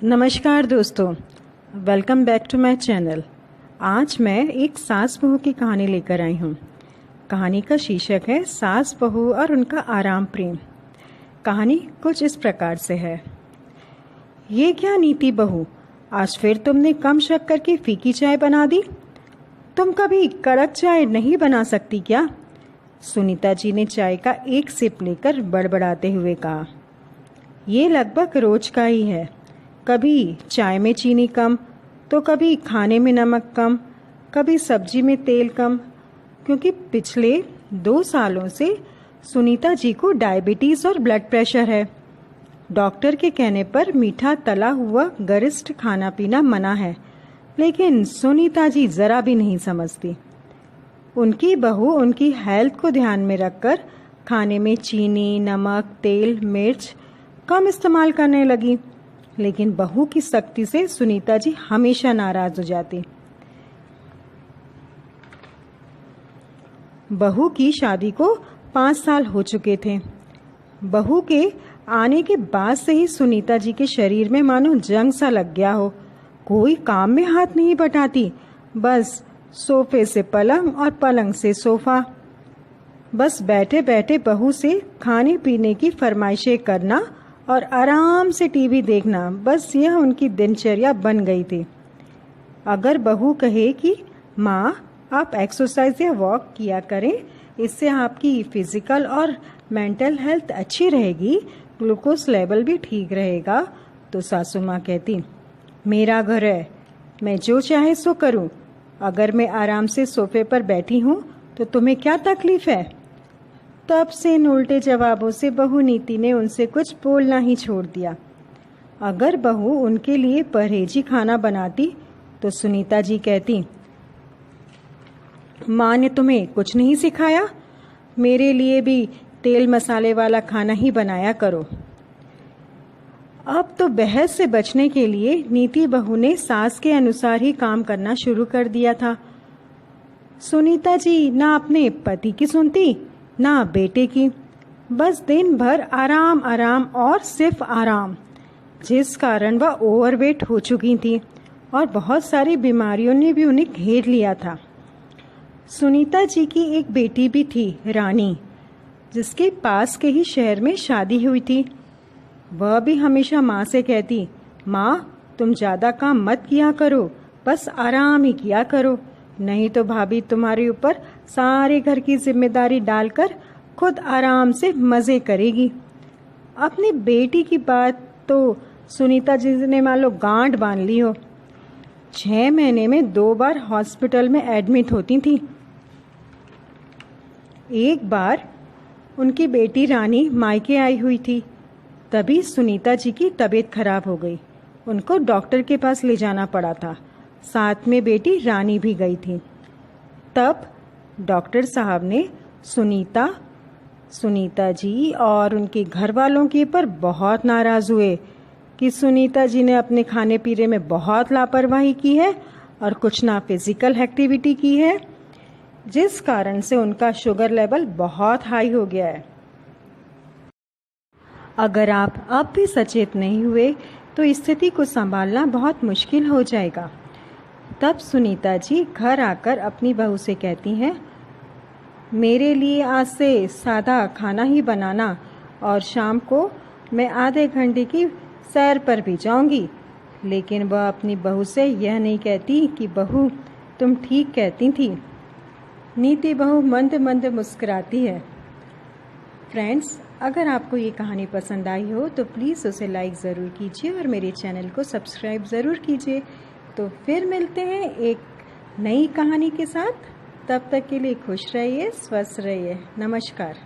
नमस्कार दोस्तों, welcome back to my channel. आज मैं एक सास बहू की कहानी लेकर आई हूँ। कहानी का शीर्षक है सास बहू और उनका आराम प्रेम। कहानी कुछ इस प्रकार से है। ये क्या नीति बहू, आज फिर तुमने कम शक्कर की फीकी चाय बना दी। तुम कभी कड़क चाय नहीं बना सकती क्या? सुनीता जी ने चाय का एक सिप लेकर बड़बड़ाते हुए कहा। ये लगभग रोज का ही है। कभी चाय में चीनी कम तो कभी खाने में नमक कम, कभी सब्जी में तेल कम, क्योंकि पिछले 2 सालों से सुनीता जी को डायबिटीज़ और ब्लड प्रेशर है। डॉक्टर के कहने पर मीठा तला हुआ गरिष्ठ खाना पीना मना है, लेकिन सुनीता जी ज़रा भी नहीं समझती। उनकी बहू उनकी हेल्थ को ध्यान में रखकर खाने में चीनी, नमक, तेल, मिर्च कम इस्तेमाल करने लगी, लेकिन बहू की सख्ती से सुनीता जी हमेशा नाराज हो जाती। बहू की शादी को 5 साल हो चुके थे। बहू के आने के बाद से ही सुनीता जी के शरीर में मानो जंग सा लग गया हो। कोई काम में हाथ नहीं बटाती, बस सोफे से पलंग और पलंग से सोफा। बस बैठे बैठे बहू से खाने पीने की फरमाइशें करना और आराम से टीवी देखना, बस यह उनकी दिनचर्या बन गई थी। अगर बहू कहे कि माँ आप एक्सरसाइज या वॉक किया करें, इससे आपकी फिजिकल और मेंटल हेल्थ अच्छी रहेगी, ग्लूकोज लेवल भी ठीक रहेगा, तो सासू माँ कहती मेरा घर है, मैं जो चाहे सो करूँ। अगर मैं आराम से सोफे पर बैठी हूँ तो तुम्हें क्या तकलीफ है? तब से इन उल्टे जवाबों से बहू नीति ने उनसे कुछ बोलना ही छोड़ दिया। अगर बहू उनके लिए परहेजी खाना बनाती तो सुनीता जी कहती माँ ने तुम्हें कुछ नहीं सिखाया, मेरे लिए भी तेल मसाले वाला खाना ही बनाया करो। अब तो बहस से बचने के लिए नीति बहू ने सास के अनुसार ही काम करना शुरू कर दिया था। सुनीता जी ना अपने पति की सुनती ना बेटे की, बस दिन भर आराम आराम और सिर्फ आराम, जिस कारण वह ओवरवेट हो चुकी थी और बहुत सारी बीमारियों ने भी उन्हें घेर लिया था। सुनीता जी की एक बेटी भी थी, रानी, जिसके पास के ही शहर में शादी हुई थी। वह भी हमेशा माँ से कहती माँ तुम ज़्यादा काम मत किया करो, बस आराम ही किया करो, नहीं तो भाभी तुम्हारे ऊपर सारे घर की जिम्मेदारी डालकर खुद आराम से मज़े करेगी। अपनी बेटी की बात तो सुनीता जी ने मान लो गांठ बांध ली हो। 6 महीने में 2 बार हॉस्पिटल में एडमिट होती थी। एक बार उनकी बेटी रानी मायके आई हुई थी, तभी सुनीता जी की तबीयत खराब हो गई। उनको डॉक्टर के पास ले जाना पड़ा था, साथ में बेटी रानी भी गई थी। तब डॉक्टर साहब ने सुनीता जी और उनके घर वालों के पर बहुत नाराज़ हुए कि सुनीता जी ने अपने खाने पीने में बहुत लापरवाही की है और कुछ ना फिजिकल एक्टिविटी की है, जिस कारण से उनका शुगर लेवल बहुत हाई हो गया है। अगर आप अब भी सचेत नहीं हुए तो स्थिति को संभालना बहुत मुश्किल हो जाएगा। तब सुनीता जी घर आकर अपनी बहू से कहती हैं मेरे लिए आज से सादा खाना ही बनाना और शाम को मैं आधे घंटे की सैर पर भी जाऊंगी। लेकिन वह अपनी बहू से यह नहीं कहती कि बहू तुम ठीक कहती थी। नीति बहू मंद मंद मुस्कुराती है। फ्रेंड्स, अगर आपको ये कहानी पसंद आई हो तो प्लीज़ उसे लाइक ज़रूर कीजिए और मेरे चैनल को सब्सक्राइब ज़रूर कीजिए। तो फिर मिलते हैं एक नई कहानी के साथ। तब तक के लिए खुश रहिए, स्वस्थ रहिए। नमस्कार।